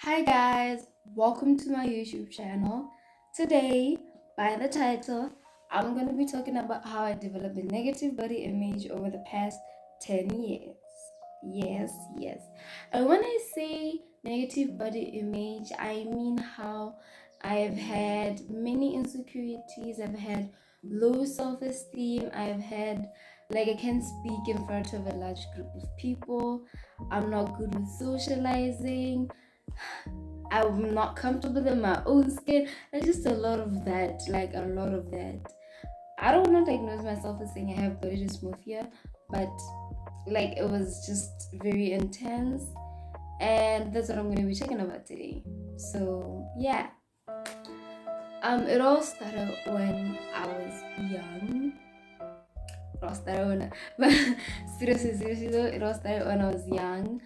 Hi guys, welcome to my YouTube channel. Today, by the title, I'm going to be talking about how I developed a negative body image over the past 10 years. Yes, yes. And when I say negative body image, I mean how I've had many insecurities, I've had low self-esteem, I've had I can't speak in front of a large group of people. I'm not good with socializing. I'm not comfortable in my own skin. Like just a lot of that. Like a lot of that. I don't want to diagnose myself as saying I have body dysmorphia, but it was just very intense, and that's what I'm going to be talking about today. So yeah, it all started when I was young. It all started when, but seriously though, it all started when I was young.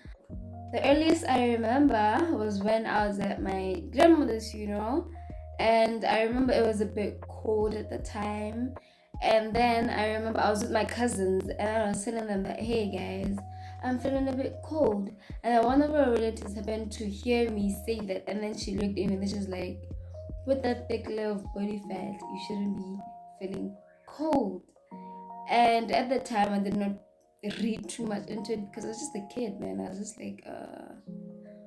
The earliest I remember was when I was at my grandmother's funeral, and I remember it was a bit cold at the time. And then I remember I was with my cousins, and I was telling them that, hey guys, I'm feeling a bit cold. And then one of her relatives happened to hear me say that, and then she looked at me and she was like, with that thick layer of body fat, you shouldn't be feeling cold. And at the time, I did not read too much into it because I was just a kid, man. I was just like,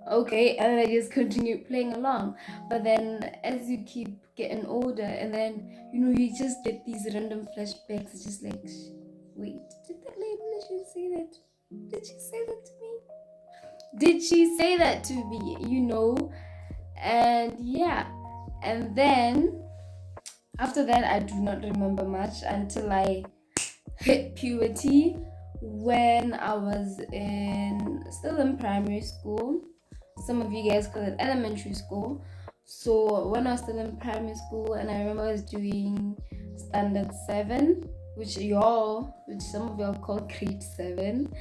okay, and then I just continued playing along. But then as you keep getting older, and then you just get these random flashbacks. It's just like, wait, did that lady literally say that? Did she say that to me? Did she say that to me? And yeah, and then after that, I do not remember much until I hit puberty when I was still in primary school. Some of you guys call it elementary school. So when I was still in primary school, and I remember I was doing standard 7, which some of y'all call grade 7.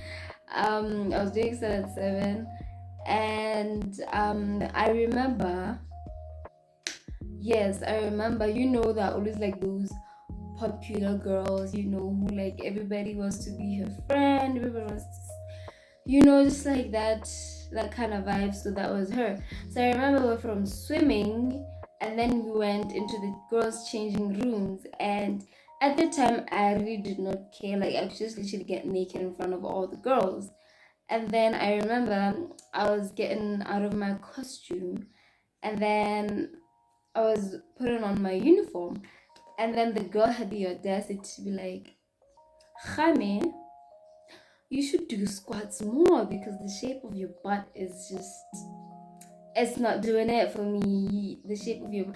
I was doing standard 7, and I remember, yes, I remember, that always like those popular girls, who like everybody wants to be her friend, everybody wants to, just like that kind of vibe. So that was her. So I remember we were from swimming, and then we went into the girls' changing rooms, and at the time I really did not care. Like I could just literally get naked in front of all the girls. And then I remember I was getting out of my costume, and then I was putting on my uniform, and then the girl had the audacity to be like, Jaime, you should do squats more because the shape of your butt is just, it's not doing it for me. The shape of your,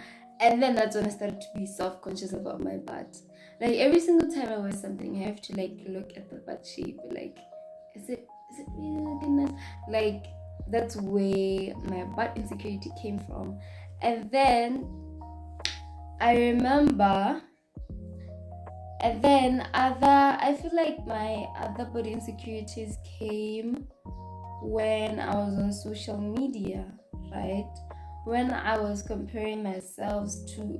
and then that's when I started to be self-conscious about my butt. Like every single time I wear something, I have to like look at the butt shape. Like, is it really looking nice? Like that's where my butt insecurity came from. And then I remember, and then I feel like my other body insecurities came when I was on social media, right? When I was comparing myself to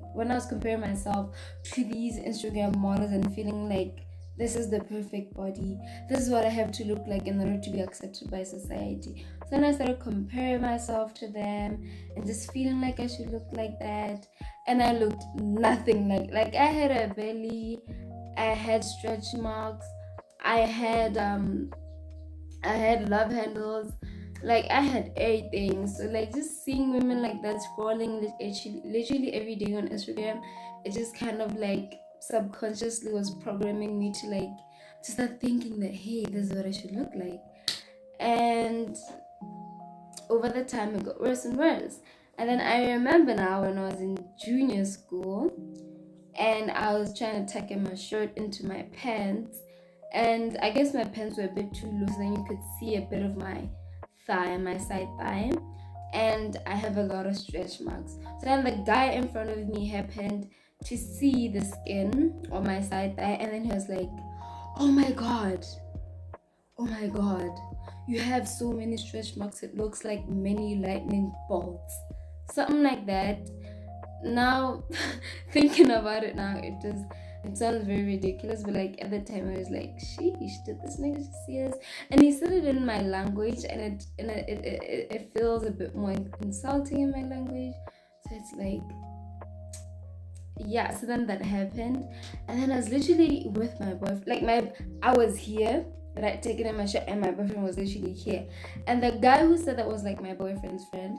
these Instagram models and feeling like this is the perfect body. This is what I have to look like in order to be accepted by society. So then I started comparing myself to them and just feeling like I should look like that. And I looked nothing like I had a belly, I had stretch marks, I had I had love handles, like I had everything. So like just seeing women like that scrolling literally every day on Instagram, it just kind of like subconsciously was programming me to like to start thinking that, hey, this is what I should look like. And over the time it got worse and worse. And then I remember now when I was in junior school, and I was trying to tuck in my shirt into my pants, and I guess my pants were a bit too loose, then you could see a bit of my thigh, my side thigh, and I have a lot of stretch marks. So then the guy in front of me happened to see the skin on my side thigh, and then he was like, "Oh my god, oh my god, you have so many stretch marks, it looks like many lightning bolts." Something like that. Now thinking about it now, it It sounds very ridiculous, but like at the time I was like, sheesh, did this nigga just see us? And he said it in my language, and it feels a bit more insulting in my language. So it's like, yeah. So then that happened, and then I was literally with my boyfriend. I was here, right, taking in my shirt, and my boyfriend was literally here. And the guy who said that was like my boyfriend's friend.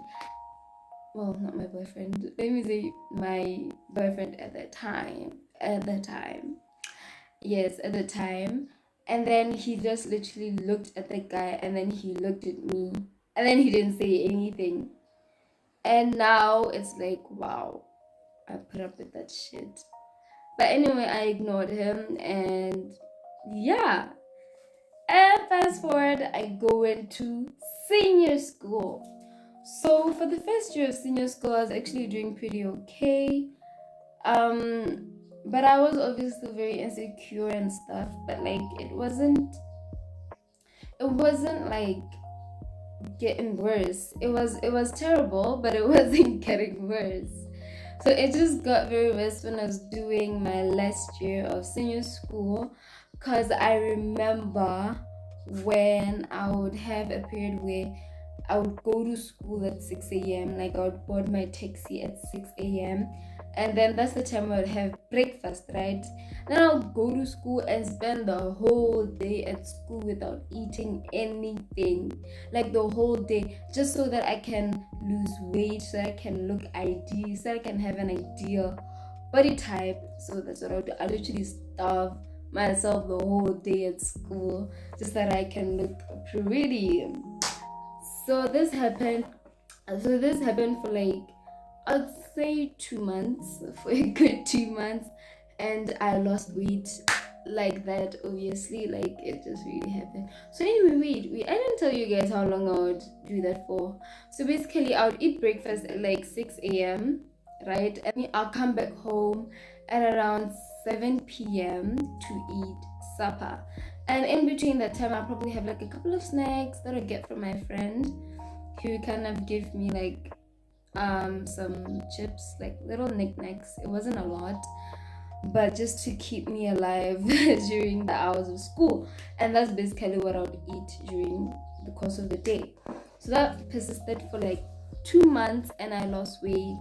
Well, not my boyfriend. Let me say my boyfriend at that time. At the time, yes, at the time. And then he just literally looked at the guy, and then he looked at me, and then he didn't say anything. And now it's like, wow, I put up with that shit. But anyway, I ignored him, and yeah. And fast forward, I go into senior school. So for the first year of senior school, I was actually doing pretty okay. But I was obviously very insecure and stuff. But like, it wasn't like getting worse. It was terrible, but it wasn't getting worse. So it just got very worse when I was doing my last year of senior school, because I remember when I would have a period where I would go to school at 6 a.m. Like, I would board my taxi at 6 a.m. And then that's the time I would have breakfast, right? Then I'll go to school and spend the whole day at school without eating anything. Like, the whole day, just so that I can lose weight, so I can look ideal, so I can have an ideal body type. So that's what I would do. I literally starve myself the whole day at school just that I can look pretty. So this happened. So this happened for like, I'd say 2 months, for a good 2 months, and I lost weight like that. Obviously, like, it just really happened. So anyway, wait, I didn't tell you guys how long I would do that for. So basically, I would eat breakfast at like 6 a.m., right? And I'll come back home at around 7 p.m. to eat supper. And in between that time, I'll probably have like a couple of snacks that I get from my friend, who kind of give me like some chips, like little knickknacks. It wasn't a lot, but just to keep me alive during the hours of school. And that's basically what I would eat during the course of the day. So that persisted for like 2 months, and I lost weight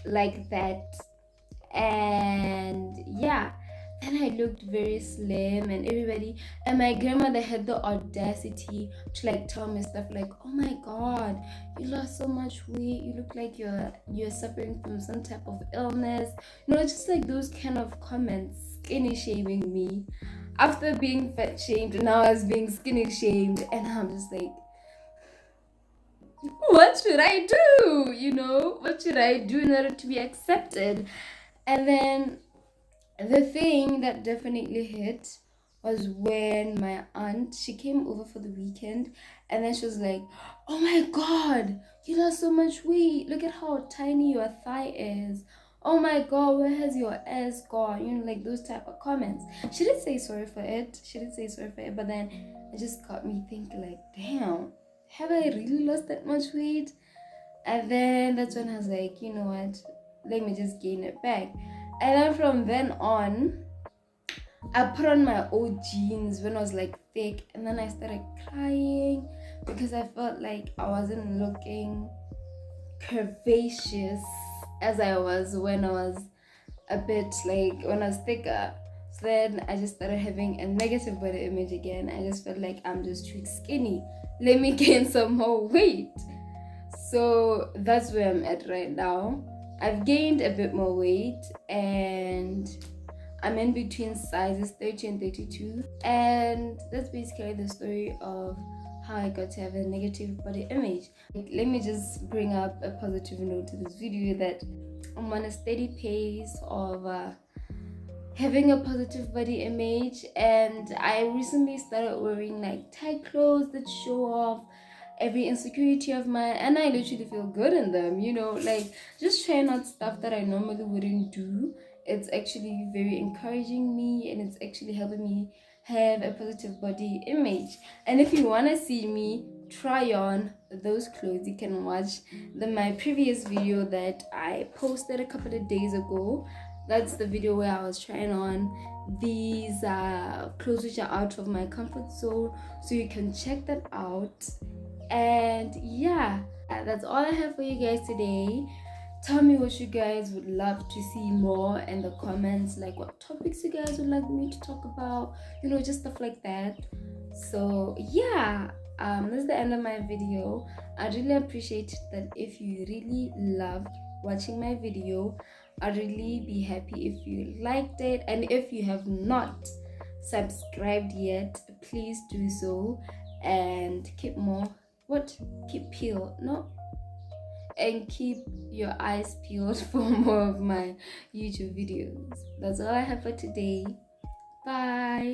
like that. And yeah, then I looked very slim, and everybody, and my grandmother had the audacity to like tell me stuff like, oh my god, you lost so much weight, you look like you're suffering from some type of illness, just like those kind of comments, skinny shaming me after being fat shamed. Now I was being skinny shamed, and I'm just like, what should I do? What should I do in order to be accepted? And then the thing that definitely hit was when my aunt, she came over for the weekend, and then she was like, oh my god, you lost so much weight, look at how tiny your thigh is, oh my god, where has your ass gone, like those type of comments. She didn't say sorry for it, but then it just got me thinking like, damn, have I really lost that much weight? And then that's when I was like, you know what, let me just gain it back. And then from then on, I put on my old jeans when I was like thick, and then I started crying because I felt like I wasn't looking curvaceous as I was when I was a bit like, when I was thicker. So then I just started having a negative body image again. I just felt like I'm just too skinny. Let me gain some more weight. So that's where I'm at right now. I've gained a bit more weight, and I'm in between sizes 30 and 32. And that's basically the story of how I got to have a negative body image. Let me just bring up a positive note to this video, that I'm on a steady pace of having a positive body image. And I recently started wearing like tight clothes that show off every insecurity of mine, and I literally feel good in them, like just trying out stuff that I normally wouldn't do. It's actually very encouraging me, and it's actually helping me have a positive body image. And if you want to see me try on those clothes, you can watch my previous video that I posted a couple of days ago, That's the video where I was trying on these clothes which are out of my comfort zone, so you can check that out. And yeah, that's all I have for you guys today. Tell me what you guys would love to see more in the comments, like what topics you guys would like me to talk about, just stuff like that. So yeah, that's the end of my video. I really appreciate that. If you really loved watching my video, I'd really be happy if you liked it. And if you have not subscribed yet, please do so, and keep peeled, no, and keep your eyes peeled for more of my YouTube videos. That's all I have for today. Bye.